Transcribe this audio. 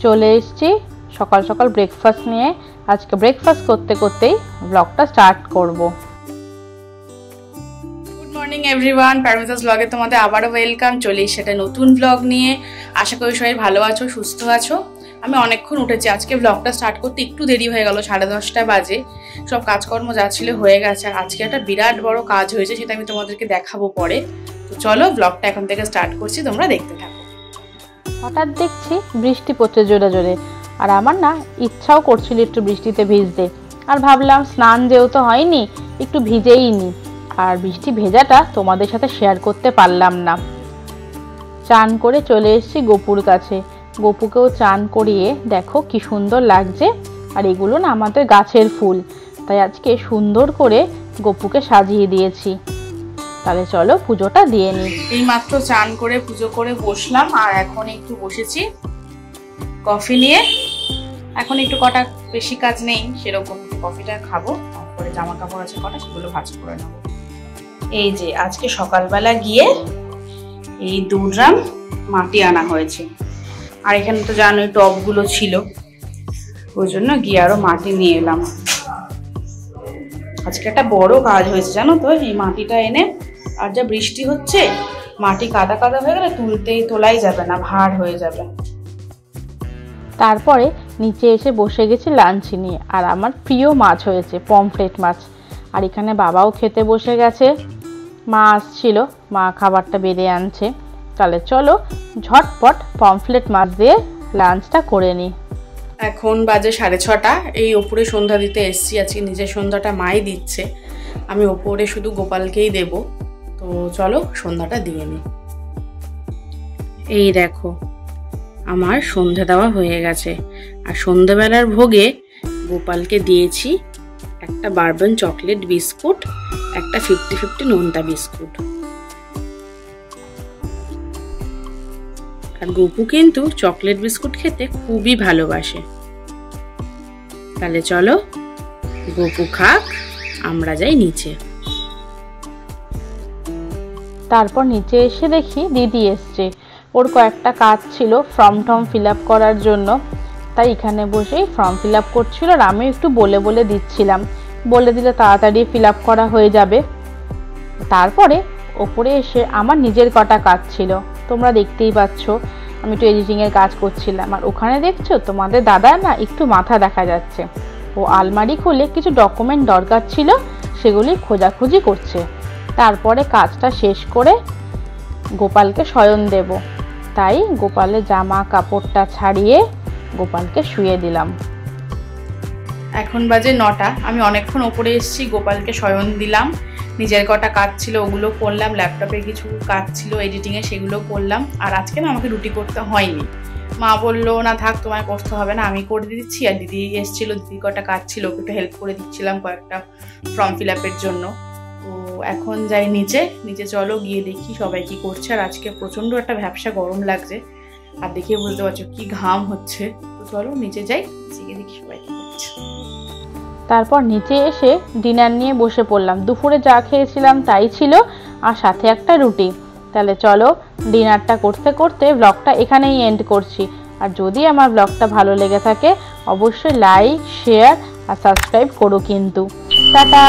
চলে এসেছি সকাল সকাল ব্রেকফাস্ট নিয়ে। আজকে ব্রেকফাস্ট করতে করতেই ব্লগটা স্টার্ট করব। গুড মর্নিং এভরিওয়ান, পারমিতাস ব্লগে তোমাদের আবারও ওয়েলকাম। চলে সেটা নতুন ব্লগ নিয়ে। আশা করি সবাই ভালো আছো, সুস্থ আছো। আমি অনেকক্ষণ উঠেছি, আজকে ব্লগটা স্টার্ট করতে একটু দেরি হয়ে গেল, 10:30 বাজে। সব কাজকর্ম যা ছিল হয়ে গেছে, আর আজকে একটা বিরাট বড় কাজ হয়েছে, সেটা আমি তোমাদেরকে দেখাবো পরে। তো চলো ব্লগটা এখন থেকে স্টার্ট করছি, তোমরা দেখতে থাকো। হঠাৎ দেখছি বৃষ্টি পড়ছে জোরে জোরে, আর আমার না ইচ্ছাও করছিল একটু বৃষ্টিতে ভিজতে। আর ভাবলাম স্নান যেহেতু হয়নি একটু ভিজেই নি, আর বৃষ্টি ভেজাটা তোমাদের সাথে শেয়ার করতে পারলাম না। চান করে চলে এসেছি গপুর কাছে। গপুকেও চান করিয়ে দেখো কি সুন্দর লাগছে। আর এগুলো না আমাদের গাছের ফুল, তাই আজকে সুন্দর করে গপুকে সাজিয়ে দিয়েছি। তাহলে চলো পুজোটা দিয়ে নিই। এই মাত্র চান করে পুজো করে বসলাম, আর এখন একটু বসেছি কফি নিয়ে। এখন একটু কটা বেশি কাজ নেই সেরকম, কফিটা খাবো, তারপরে জামা কাপড় আছে কটা, সেগুলো ভাঁজ করে নেবো। এই যে আজকে সকালবেলা গিয়ে এই 2 ড্রাম মাটি আনা হয়েছে, আর এখানে তো জানোই টবগুলো ছিল, ওই জন্য গিয়ে আরো মাটি নিয়ে এলাম। আজকে একটা বড় কাজ হয়েছে জানো তো, এই মাটিটা এনে, আর যা বৃষ্টি হচ্ছে মাটি কাদা কাদা হয়ে গেলে তোলাই যাবে না, ভার হয়ে যাবে। তারপরে নিচে এসে বসে গেছি লাঞ্চ নিয়ে, আর আমার প্রিয় মাছ হয়েছে পমফ্রেট মাছ। আর এখানে বাবাও খেতে বসে গেছে, মা আসছিল, মা খাবারটা বেড়ে আনছে। তাহলে চলো ঝটপট পমফ্রেট মাছ দিয়ে লাঞ্চটা করে নিই। এখন বাজে 6:30। এই ওপরে সন্ধ্যা দিতে এসছি, আজকে নিজের সন্ধ্যাটা মাই দিচ্ছে, আমি ওপরে শুধু গোপালকেই দেব। তো চলো সন্ধ্যাটা দিয়ে নিই। এই দেখো আমার সন্ধ্যা দেওয়া হয়ে গেছে, আর সন্ধ্যাবেলার ভোগে গোপালকে দিয়েছি একটা বারবন চকলেট বিস্কুট, একটা 50-50 নোনতা বিস্কুট। আর গপু কিন্তু চকলেট বিস্কুট খেতে খুবই ভালোবাসে। তাহলে চলো গপু খাক, আমরা যাই নিচে। তারপর নিচে এসে দেখি দিদি এসছে, ওর কয়েকটা কাজ ছিল ফর্ম টর্ম ফিল আপ করার জন্য, তাই এখানে বসেই ফর্ম ফিল আপ করছিল। আর আমি একটু বলে বলে দিচ্ছিলাম, বলে দিলে তাড়াতাড়ি ফিল আপ করা হয়ে যাবে। তারপরে ওপরে এসে আমার নিজের কটা কাজ ছিল, তোমরা দেখতেই পাচ্ছ, আমি একটু এডিটিংয়ের কাজ করছিলাম। আর ওখানে দেখছো তোমাদের দাদা না একটু মাথা দেখা যাচ্ছে, ও আলমারি খুলে কিছু ডকুমেন্ট দরকার ছিল সেগুলি খোঁজাখুঁজি করছে। তারপরে কাজটা শেষ করে গোপালকে শয়ন দেব, তাই গোপালের জামা কাপড়টা ছাড়িয়ে গোপালকে শুয়ে দিলাম। এখন বাজে 9টা, আমি অনেকক্ষণ ওপরে এসেছি, গোপালকে শয়ন দিলাম, নিজের কটা কাজ ছিল ওগুলো করলাম, ল্যাপটপে কিছু কাজ ছিল এডিটিংয়ে সেগুলো করলাম। আর আজকে না আমাকে রুটি করতে হয়নি, মা বললো না থাক তোমায় করতে হবে না, আমি করে দিচ্ছি। আর দিদি এসেছিল, দিদির কটা কাজ ছিল, ওকে একটু হেল্প করে দিচ্ছিলাম কয়েকটা ফর্ম ফিল আপের জন্য। তো এখন যাই নিচে, চলো গিয়ে দেখি সবাই কি করছে। আর আজকে প্রচণ্ড একটা ভ্যাপসা গরম লাগছে, আর দেখে বুঝতে পারছো কি ঘাম হচ্ছে। তো চলো নিচে যাই, গিয়ে দেখি সবাই কি করছে। তারপর নিচে এসে ডিনার নিয়ে বসে পড়লাম। দুপুরে যা খেয়েছিলাম তাই ছিল, আর সাথে একটা রুটি। তাহলে চলো ডিনারটা করতে করতে ব্লগটা এখানেই এন্ড করছি। আর যদি আমার ব্লগটা ভালো লেগে থাকে অবশ্যই লাইক, শেয়ার আর সাবস্ক্রাইব করো কিন্তু। টাটা।